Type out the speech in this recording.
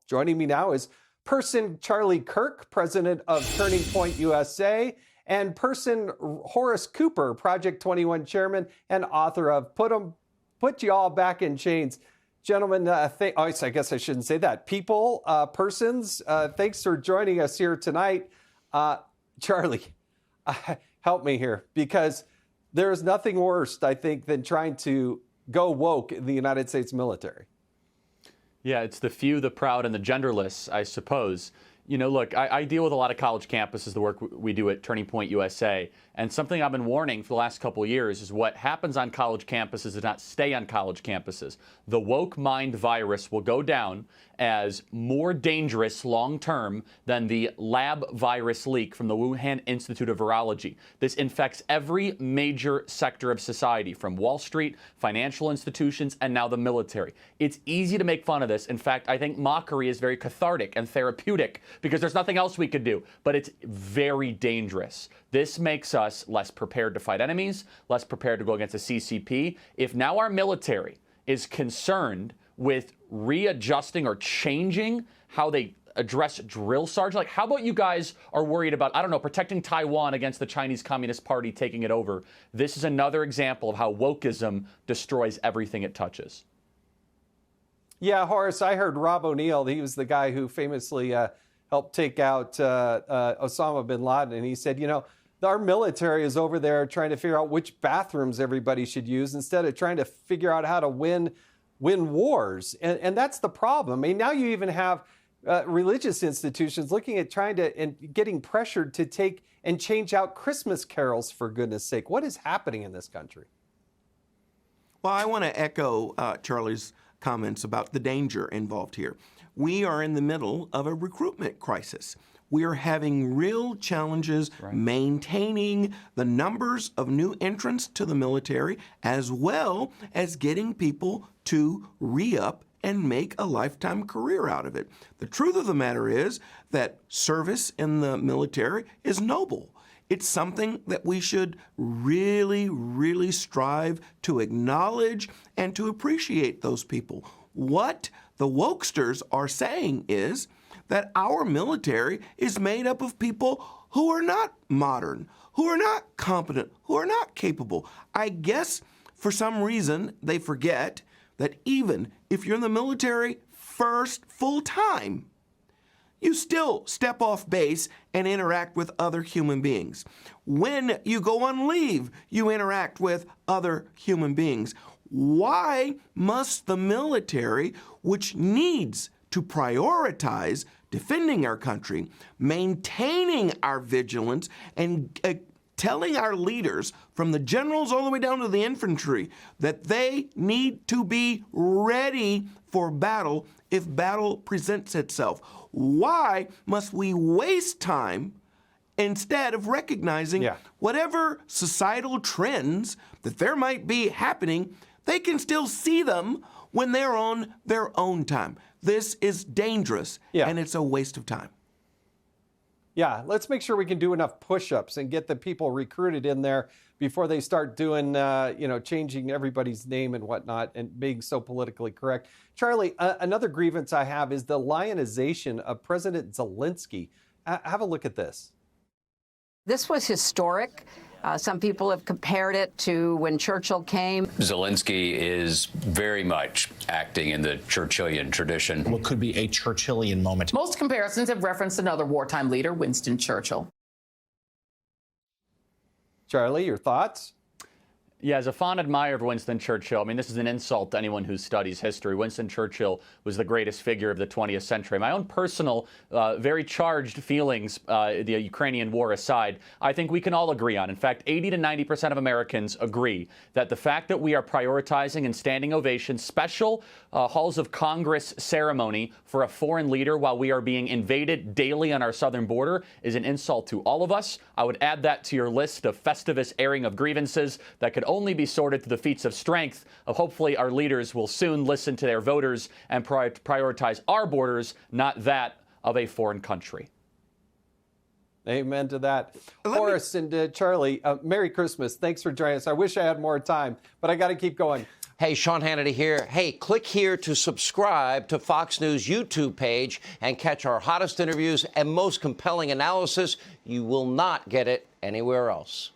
Joining me now is person Charlie Kirk, president of Turning Point USA, and person Horace Cooper, Project 21 chairman and author of Put You All Back in Chains. Gentlemen, I guess I shouldn't say that. People, persons, thanks for joining us here tonight. Charlie, help me here, because there is nothing worse, I think, than trying to go woke in the United States military. Yeah, it's the few, the proud, and the genderless, I suppose. You know, look, I deal with a lot of college campuses, the work we do at Turning Point USA, and something I've been warning for the last couple of years is what happens on college campuses does not stay on college campuses. The woke mind virus will go down as more dangerous long-term than the lab virus leak from the Wuhan Institute of Virology. This infects every major sector of society, from Wall Street, financial institutions, and now the military. It's easy to make fun of this. In fact, I think mockery is very cathartic and therapeutic because there's nothing else we could do, but it's very dangerous. This makes us less prepared to fight enemies, less prepared to go against the CCP. If now our military is concerned with readjusting or changing how they address drill sergeants, like how about you guys are worried about, I don't know, protecting Taiwan against the Chinese Communist Party taking it over? This is another example of how wokeism destroys everything it touches. Yeah, Horace, I heard Rob O'Neill, he was the guy who famously helped take out Osama bin Laden, and he said, you know, our military is over there trying to figure out which bathrooms everybody should use instead of trying to figure out how to win wars. And that's the problem. I mean, now you even have religious institutions looking at trying to and getting pressured to take and change out Christmas carols, for goodness sake. What is happening in this country? Well, I want to echo Charlie's comments about the danger involved here. We are in the middle of a recruitment crisis. We are having real challenges maintaining the numbers of new entrants to the military, as well as getting people to re-up and make a lifetime career out of it. The truth of the matter is that service in the military is noble. It's something that we should really, really strive to acknowledge and to appreciate those people. What the wokesters are saying is that our military is made up of people who are not modern, who are not competent, who are not capable. I guess for some reason they forget that even if you're in the military first full time, you still step off base and interact with other human beings. When you go on leave, you interact with other human beings. Why must the military, which needs to prioritize defending our country, maintaining our vigilance, and telling our leaders, from the generals all the way down to the infantry, that they need to be ready for battle if battle presents itself? Why must we waste time instead of recognizing whatever societal trends that there might be happening, they can still see them when they're on their own time? This is dangerous, and it's a waste of time. Yeah, let's make sure we can do enough push-ups and get the people recruited in there before they start doing, changing everybody's name and whatnot and being so politically correct. Charlie, another grievance I have is the lionization of President Zelensky. Have a look at this. This was historic. Some people have compared it to when Churchill came. Zelensky is very much acting in the Churchillian tradition. What could be a Churchillian moment? Most comparisons have referenced another wartime leader, Winston Churchill. Charlie, your thoughts? Yeah, as a fond admirer of Winston Churchill, I mean, this is an insult to anyone who studies history. Winston Churchill was the greatest figure of the 20th century. My own personal, very charged feelings, the Ukrainian war aside, I think we can all agree on. In fact, 80 to 90% of Americans agree that the fact that we are prioritizing and standing ovation, special halls of Congress ceremony for a foreign leader while we are being invaded daily on our southern border is an insult to all of us. I would add that to your list of Festivus airing of grievances that could only be sorted through the feats of strength of hopefully our leaders will soon listen to their voters and prioritize our borders, not that of a foreign country. Amen to that. Horace and Charlie, Merry Christmas. Thanks for joining us. I wish I had more time, but I got to keep going. Hey, Sean Hannity here. Hey, click here to subscribe to Fox News YouTube page and catch our hottest interviews and most compelling analysis. You will not get it anywhere else.